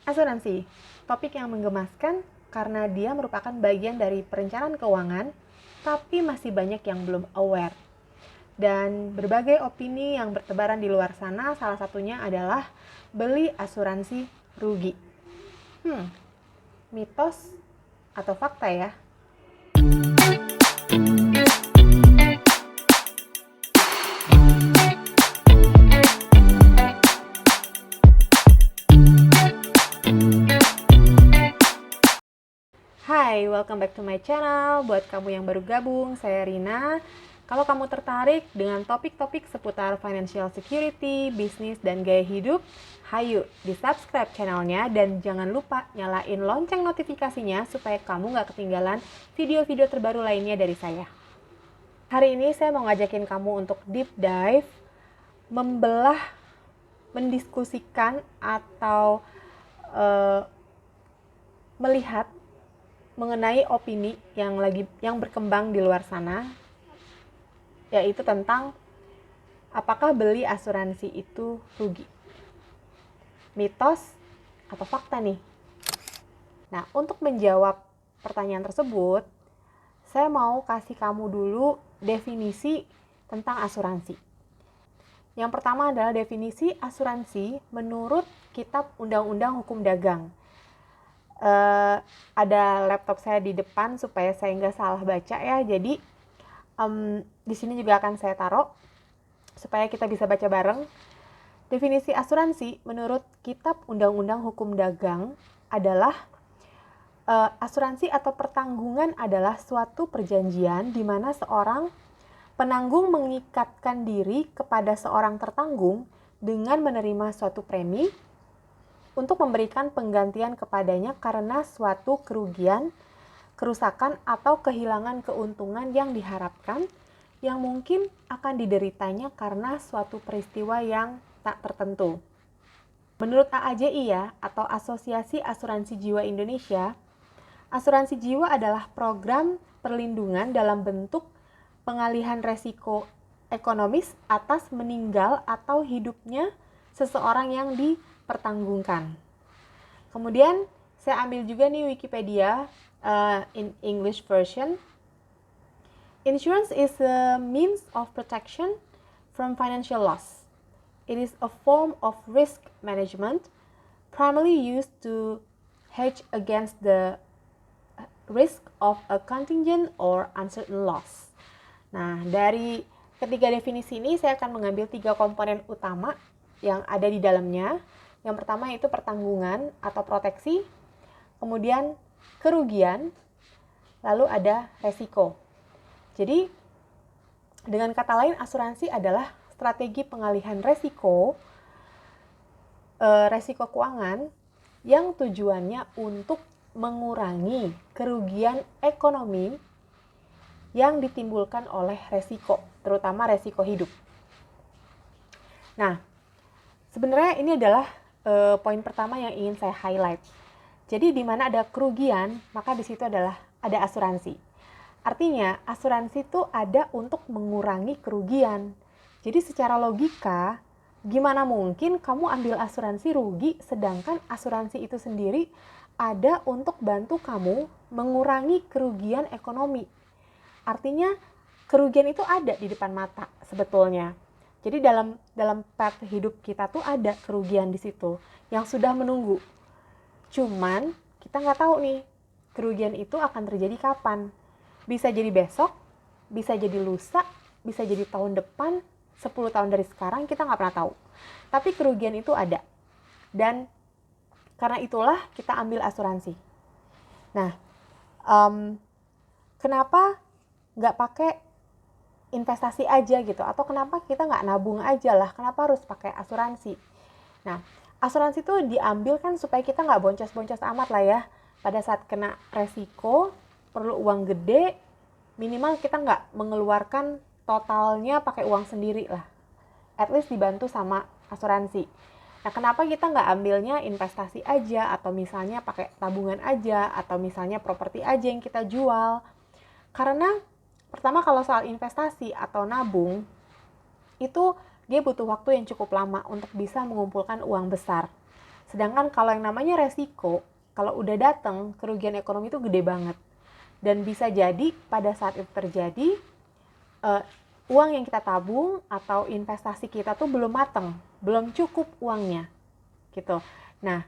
Asuransi, topik yang menggemaskan karena dia merupakan bagian dari perencanaan keuangan, tapi masih banyak yang belum aware. Dan berbagai opini yang bertebaran di luar sana, salah satunya adalah beli asuransi rugi. Mitos atau fakta ya? Hai, welcome back to my channel. Buat kamu yang baru gabung, saya Rina. Kalau kamu tertarik dengan topik-topik seputar financial security, bisnis, dan gaya hidup, hayu di-subscribe channelnya dan jangan lupa nyalain lonceng notifikasinya supaya kamu nggak ketinggalan video-video terbaru lainnya dari saya. Hari ini saya mau ngajakin kamu untuk deep dive, mendiskusikan atau melihat mengenai opini yang berkembang di luar sana, yaitu tentang apakah beli asuransi itu rugi. Mitos atau fakta nih? Nah, untuk menjawab pertanyaan tersebut, saya mau kasih kamu dulu definisi tentang asuransi. Yang pertama adalah definisi asuransi menurut Kitab Undang-Undang Hukum Dagang. Ada laptop saya di depan supaya saya nggak salah baca ya, jadi di sini juga akan saya taruh supaya kita bisa baca bareng. Definisi asuransi menurut Kitab Undang-Undang Hukum Dagang adalah asuransi atau pertanggungan adalah suatu perjanjian di mana seorang penanggung mengikatkan diri kepada seorang tertanggung dengan menerima suatu premi untuk memberikan penggantian kepadanya karena suatu kerugian, kerusakan, atau kehilangan keuntungan yang diharapkan yang mungkin akan dideritanya karena suatu peristiwa yang tak tertentu. Menurut AAJI ya, atau Asosiasi Asuransi Jiwa Indonesia, asuransi jiwa adalah program perlindungan dalam bentuk pengalihan resiko ekonomis atas meninggal atau hidupnya seseorang yang dipertanggungkan. Kemudian saya ambil juga nih Wikipedia in English version. Insurance is a means of protection from financial loss. It is a form of risk management primarily used to hedge against the risk of a contingent or uncertain loss. Nah, dari ketiga definisi ini saya akan mengambil 3 komponen utama yang ada di dalamnya. Yang pertama itu pertanggungan atau proteksi, kemudian kerugian, lalu ada resiko. Jadi, dengan kata lain asuransi adalah strategi pengalihan resiko keuangan yang tujuannya untuk mengurangi kerugian ekonomi yang ditimbulkan oleh resiko, terutama resiko hidup. Nah, sebenarnya ini adalah poin pertama yang ingin saya highlight. Jadi di mana ada kerugian, maka di situ adalah ada asuransi. Artinya, asuransi itu ada untuk mengurangi kerugian. Jadi secara logika, gimana mungkin kamu ambil asuransi rugi sedangkan asuransi itu sendiri ada untuk bantu kamu mengurangi kerugian ekonomi. Artinya kerugian itu ada di depan mata sebetulnya. Jadi dalam path hidup kita tuh ada kerugian di situ yang sudah menunggu. Cuman kita nggak tahu nih kerugian itu akan terjadi kapan. Bisa jadi besok, bisa jadi lusa, bisa jadi tahun depan, 10 tahun dari sekarang, kita nggak pernah tahu. Tapi kerugian itu ada. Dan karena itulah kita ambil asuransi. Nah, kenapa nggak pakai investasi aja gitu? Atau kenapa kita nggak nabung aja lah? Kenapa harus pakai asuransi? Nah, asuransi itu diambil kan supaya kita nggak boncos-boncos amat lah ya. Pada saat kena resiko, perlu uang gede, minimal kita nggak mengeluarkan totalnya pakai uang sendiri lah. At least dibantu sama asuransi. Nah, kenapa kita nggak ambilnya investasi aja, atau misalnya pakai tabungan aja, atau misalnya properti aja yang kita jual? Karena pertama kalau soal investasi atau nabung, itu dia butuh waktu yang cukup lama untuk bisa mengumpulkan uang besar. Sedangkan kalau yang namanya resiko, kalau udah datang, kerugian ekonomi itu gede banget. Dan bisa jadi pada saat itu terjadi, uang yang kita tabung atau investasi kita tuh belum mateng, belum cukup uangnya, gitu. Nah,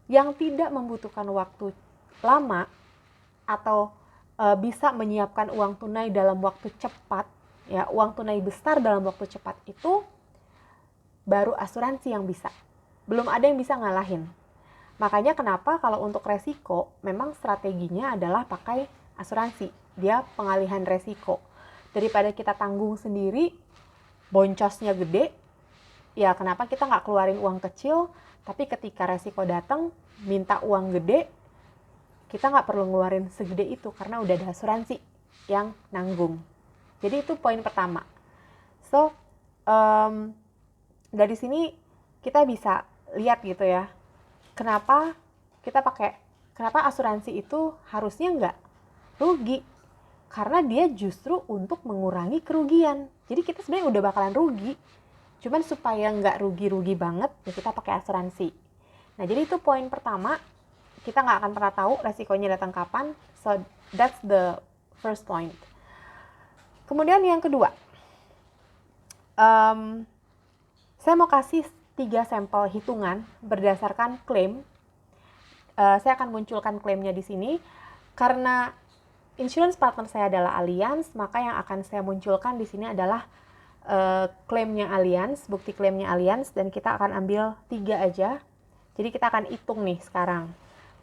yang tidak membutuhkan waktu lama atau bisa menyiapkan uang tunai dalam waktu cepat, ya, uang tunai besar dalam waktu cepat itu baru asuransi yang bisa. Belum ada yang bisa ngalahin. Makanya kenapa kalau untuk resiko, memang strateginya adalah pakai asuransi. Dia pengalihan resiko. Daripada kita tanggung sendiri, boncosnya gede, ya kenapa kita nggak keluarin uang kecil, tapi ketika resiko datang, minta uang gede, kita nggak perlu ngeluarin segede itu karena udah ada asuransi yang nanggung. Jadi itu poin pertama. So, dari sini kita bisa lihat gitu ya, kenapa asuransi itu harusnya nggak rugi, karena dia justru untuk mengurangi kerugian. Jadi kita sebenarnya udah bakalan rugi, cuman supaya nggak rugi-rugi banget ya kita pakai asuransi. Nah, jadi itu poin pertama, kita nggak akan pernah tahu resikonya datang kapan. So that's the first point. Kemudian yang kedua, saya mau kasih 3 sampel hitungan berdasarkan klaim. Saya akan munculkan klaimnya di sini. Karena insurance partner saya adalah Allianz, maka yang akan saya munculkan di sini adalah klaimnya Allianz, bukti klaimnya Allianz, dan kita akan ambil 3 aja. Jadi kita akan hitung nih sekarang.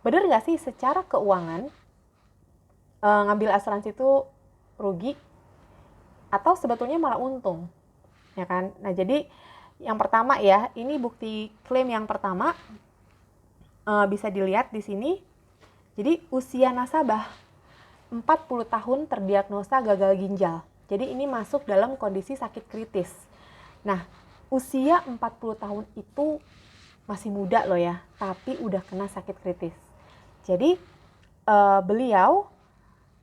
Bener nggak sih secara keuangan ngambil asuransi itu rugi atau sebetulnya malah untung, ya kan? Nah, jadi yang pertama ya, ini bukti klaim yang pertama, bisa dilihat di sini. Jadi usia nasabah 40 tahun terdiagnosa gagal ginjal. Jadi ini masuk dalam kondisi sakit kritis. Nah, usia 40 tahun itu masih muda loh ya, tapi udah kena sakit kritis. Jadi beliau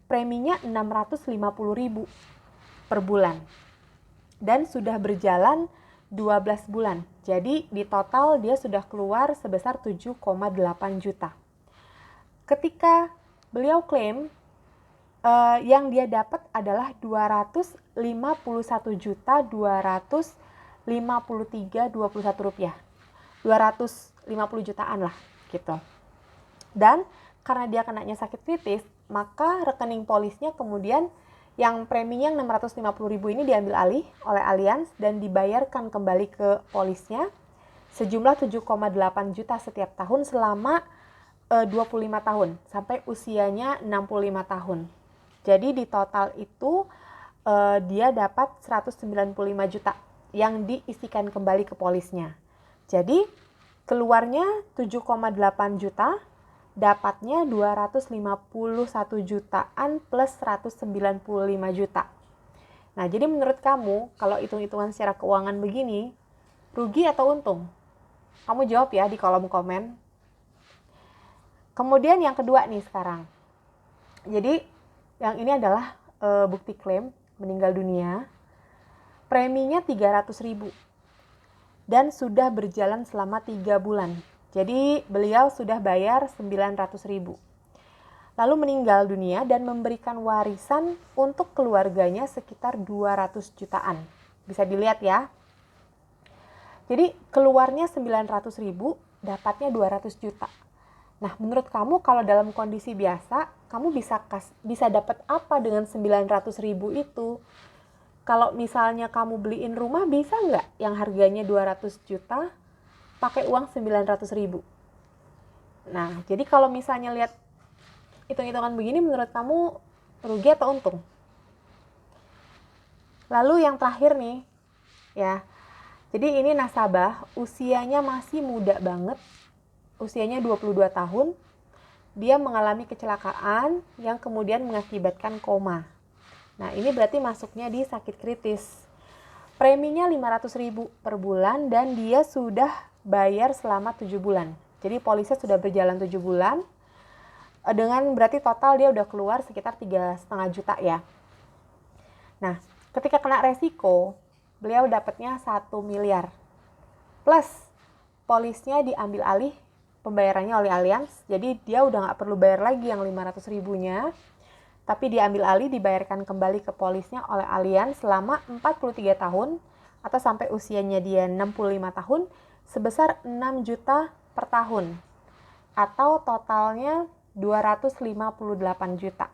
preminya 650.000 per bulan. Dan sudah berjalan 12 bulan. Jadi di total dia sudah keluar sebesar 7,8 juta. Ketika beliau klaim, yang dia dapat adalah 251.253.21 rupiah. 250 jutaan lah gitu. Dan karena dia kenanya sakit kritis, maka rekening polisnya kemudian yang preminya 650.000 ini diambil alih oleh Allianz dan dibayarkan kembali ke polisnya sejumlah 7,8 juta setiap tahun selama 25 tahun sampai usianya 65 tahun. Jadi di total itu dia dapat 195 juta yang diisikan kembali ke polisnya. Jadi keluarnya 7,8 juta, dapatnya 251 jutaan plus 195 juta. Nah, jadi menurut kamu kalau hitung-hitungan secara keuangan begini, rugi atau untung? Kamu jawab ya di kolom komen. Kemudian yang kedua nih sekarang. Jadi yang ini adalah bukti klaim meninggal dunia. Preminya 300.000 dan sudah berjalan selama 3 bulan. Jadi beliau sudah bayar 900.000. Lalu meninggal dunia dan memberikan warisan untuk keluarganya sekitar 200 jutaan. Bisa dilihat ya. Jadi keluarnya 900.000, dapatnya 200 juta. Nah, menurut kamu kalau dalam kondisi biasa, kamu bisa dapat apa dengan 900.000 itu? Kalau misalnya kamu beliin rumah, bisa nggak yang harganya 200 juta pakai uang 900.000? Nah, jadi kalau misalnya lihat hitung-hitungan begini, menurut kamu rugi atau untung? Lalu yang terakhir nih, ya. Jadi ini nasabah, usianya masih muda banget. Usianya 22 tahun. Dia mengalami kecelakaan yang kemudian mengakibatkan koma. Nah, ini berarti masuknya di sakit kritis. Preminya 500.000 per bulan dan dia sudah bayar selama 7 bulan. Jadi polisnya sudah berjalan 7 bulan. Dengan berarti total dia udah keluar sekitar 3,5 juta ya. Nah, ketika kena resiko, beliau dapatnya 1 miliar. Plus, polisnya diambil alih pembayarannya oleh Allianz. Jadi dia udah nggak perlu bayar lagi yang 500 ribunya, tapi diambil alih dibayarkan kembali ke polisnya oleh Allianz selama 43 tahun atau sampai usianya dia 65 tahun sebesar 6 juta per tahun atau totalnya 258 juta.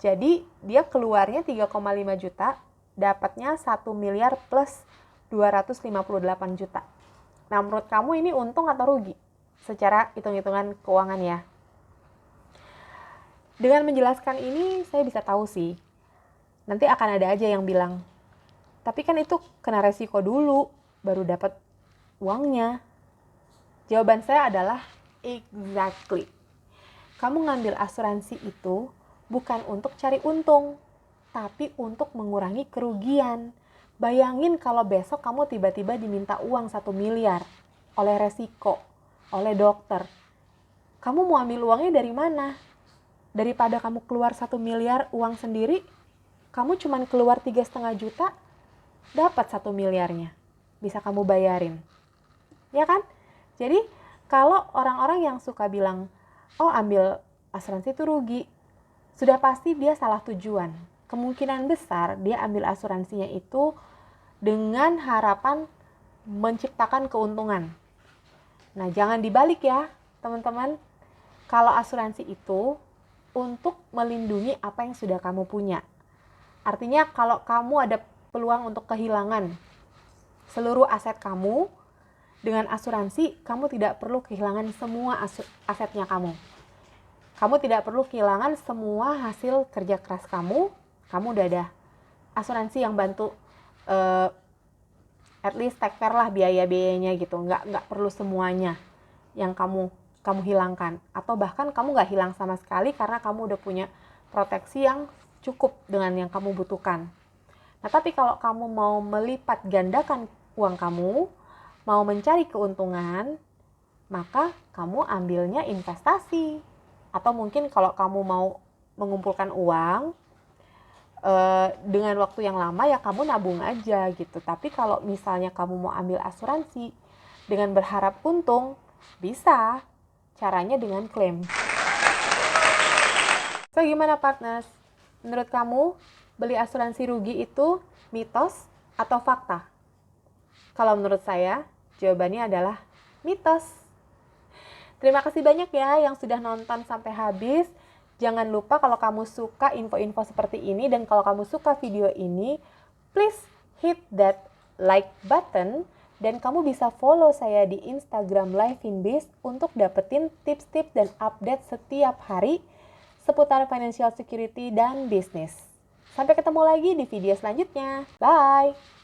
Jadi dia keluarnya 3,5 juta, dapatnya 1 miliar plus 258 juta. Nah, menurut kamu ini untung atau rugi? Secara hitung-hitungan keuangan ya. Dengan menjelaskan ini, saya bisa tahu sih. Nanti akan ada aja yang bilang, tapi kan itu kena resiko dulu, baru dapat uangnya. Jawaban saya adalah, exactly. Kamu ngambil asuransi itu bukan untuk cari untung, tapi untuk mengurangi kerugian. Bayangin kalau besok kamu tiba-tiba diminta uang 1 miliar oleh resiko, oleh dokter. Kamu mau ambil uangnya dari mana? Daripada kamu keluar 1 miliar uang sendiri, kamu cuma keluar 3,5 juta, dapat 1 miliarnya. Bisa kamu bayarin. Ya kan? Jadi, kalau orang-orang yang suka bilang, oh ambil asuransi itu rugi, sudah pasti dia salah tujuan. Kemungkinan besar dia ambil asuransinya itu dengan harapan menciptakan keuntungan. Nah, jangan dibalik ya, teman-teman. Kalau asuransi itu untuk melindungi apa yang sudah kamu punya. Artinya kalau kamu ada peluang untuk kehilangan seluruh aset kamu, dengan asuransi kamu tidak perlu kehilangan semua asetnya kamu. Kamu tidak perlu kehilangan semua hasil kerja keras kamu. Kamu udah ada asuransi yang bantu at least take care lah biaya-biayanya gitu. Nggak perlu semuanya yang kamu hilangkan. Atau bahkan kamu nggak hilang sama sekali karena kamu udah punya proteksi yang cukup dengan yang kamu butuhkan. Nah, tapi kalau kamu mau melipat gandakan uang kamu, mau mencari keuntungan, maka kamu ambilnya investasi. Atau mungkin kalau kamu mau mengumpulkan uang dengan waktu yang lama, ya kamu nabung aja gitu. Tapi kalau misalnya kamu mau ambil asuransi dengan berharap untung, bisa. Caranya dengan klaim. So, gimana partners? Menurut kamu, beli asuransi rugi itu mitos atau fakta? Kalau menurut saya, jawabannya adalah mitos. Terima kasih banyak ya yang sudah nonton sampai habis. Jangan lupa kalau kamu suka info-info seperti ini dan kalau kamu suka video ini, please hit that like button dan kamu bisa follow saya di Instagram Live-in-Biz untuk dapetin tips-tips dan update setiap hari seputar financial security dan bisnis. Sampai ketemu lagi di video selanjutnya. Bye!